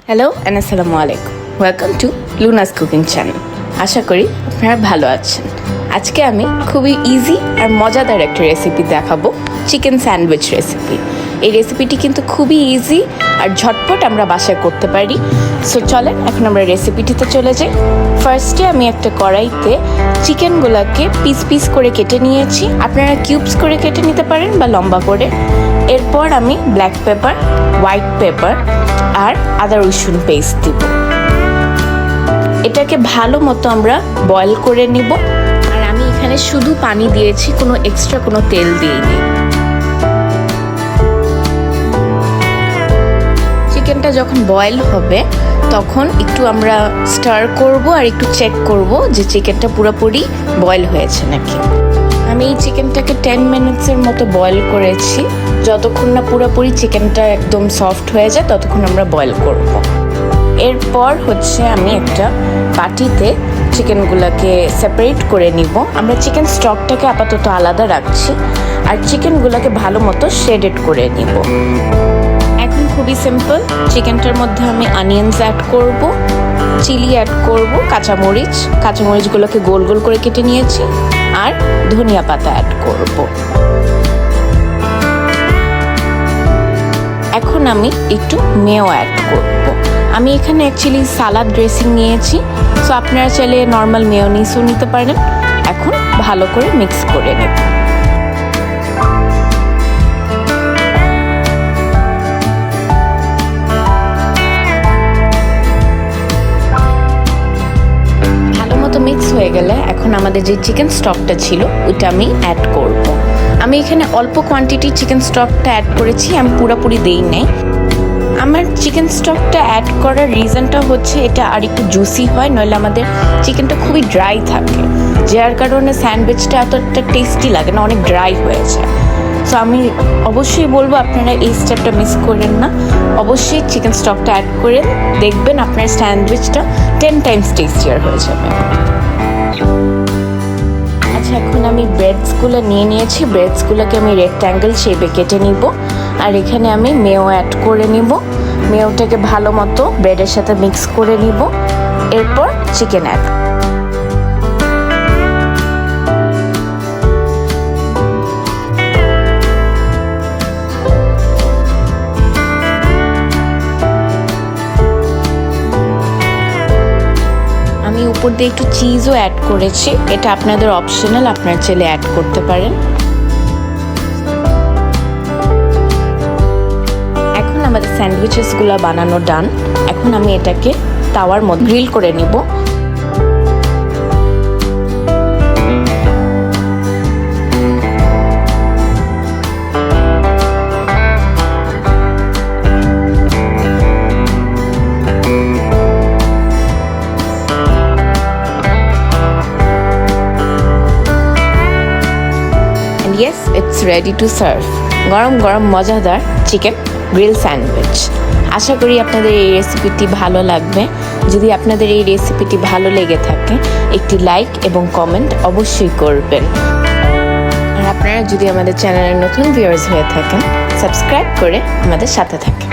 Hello and আসসালামু আলাইকুম। Welcome to Luna's cooking channel. আশা করি আপনারা ভালো আছেন। আজকে আমি খুবই ইজি আর মজাদার একটা রেসিপি দেখাবো, চিকেন স্যান্ডউইচ রেসিপি। এই রেসিপিটি কিন্তু খুবই ইজি আর ঝটপট আমরা বাসায় করতে পারি। সো চলেন এখন আমরা রেসিপিটিতে চলে যাই। ফার্স্টে আমি একটা কড়াইতে চিকেনগুলোকে পিস পিস করে কেটে নিয়েছি। আপনারা কিউবস করে কেটে নিতে পারেন বা লম্বা করে। এরপর আমি ব্ল্যাক পেপার, হোয়াইট পেপার আর আদা রসুন পেস্ট দিব। এটাকে ভালো মতো আমরা বয়েল করে নিব। আর আমি এখানে শুধু পানি দিয়েছি, কোনো এক্সট্রা কোনো তেল দিইনি। চিকেনটা যখন বয়েল হবে তখন একটু আমরা স্টার করব আর একটু চেক করব যে চিকেনটা পুরোপুরি বয়েল হয়েছে নাকি। আমি এই চিকেনটাকে 10 মিনিটসের মতো বয়েল করেছি। যতক্ষণ না পুরোপুরি চিকেনটা একদম সফট হয়ে যায় ততক্ষণ আমরা বয়েল করব। এরপর আমি একটা বাটিতে চিকেনগুলোকে সেপারেট করে নিব। আমরা চিকেন স্টকটাকে আপাতত আলাদা রাখছি আর চিকেনগুলোকে ভালো মতো শেডেড করে নিব। এখন খুবই সিম্পল, চিকেনটার মধ্যে আমি অনিয়নস অ্যাড করব, চিলি অ্যাড করব, কাঁচামরিচগুলোকে গোল গোল করে কেটে নিয়েছি আর ধনিয়া পাতা অ্যাড করব। এখন আমি একটু মেয়ো অ্যাড করব। আমি এখানে অ্যাকচুয়ালি সালাদ ড্রেসিং নিয়েছি, সো আপনারা চাইলে নর্মাল মেয়োনিজও নিতে পারেন। এখন ভালো করে মিক্স করে নেব। ভালো মতো মিক্স হয়ে গেলে এখন আমাদের যে চিকেন স্টকটা ছিল ওইটা আমি অ্যাড করব। আমি এখানে অল্প কোয়ান্টিটি চিকেন স্টকটা অ্যাড করেছি, আমি পুরোপুরি দেই নাই। আমার চিকেন স্টকটা অ্যাড করার রিজনটা হচ্ছে এটা আর একটু জুসি হয়, নইলে আমাদের চিকেনটা খুবই ড্রাই থাকে, যার কারণে স্যান্ডউইচটা এতটা টেস্টি লাগে না, অনেক ড্রাই হয়ে যায়। সো আমি অবশ্যই বলবো আপনারা এই স্টেপটা মিস করেন না, অবশ্যই চিকেন স্টকটা অ্যাড করে দেখবেন আপনার স্যান্ডউইচটা 10 টাইমস টেস্টিয়ার হয়ে যাবে। আচ্ছা, এখন আমি ব্রেডসগুলো নিয়ে নিয়েছি। ব্রেডসগুলোকে আমি রেক্ট্যাঙ্গেল শেপে কেটে নিব আর এখানে আমি মেয়ো অ্যাড করে নিব। মেয়োটাকে ভালো মতো ব্রেডের সাথে মিক্স করে নিব। এরপর চিকেন অ্যাড। আমি উপর দিয়ে একটু চিজও অ্যাড করেছি, এটা আপনাদের অপশনাল, আপনারা চাইলে অ্যাড করতে পারেন। এখন আমাদের স্যান্ডউইচেসগুলো বানানো ডান। এখন আমি এটাকে তাওয়ার মধ্যে গ্রিল করে নিব। Yes, it's ready to serve. গরম গরম মজাদার চিকেন গ্রিল স্যান্ডউইচ। আশা করি আপনাদের এই রেসিপিটি ভালো লাগবে। যদি আপনাদের এই রেসিপিটি ভালো লেগে থাকে একটি লাইক এবং কমেন্ট অবশ্যই করবেন। আর আপনারা যদি আমাদের চ্যানেলের নতুন ভিউয়ার্স হয়ে থাকেন সাবস্ক্রাইব করে আমাদের সাথে থাকেন।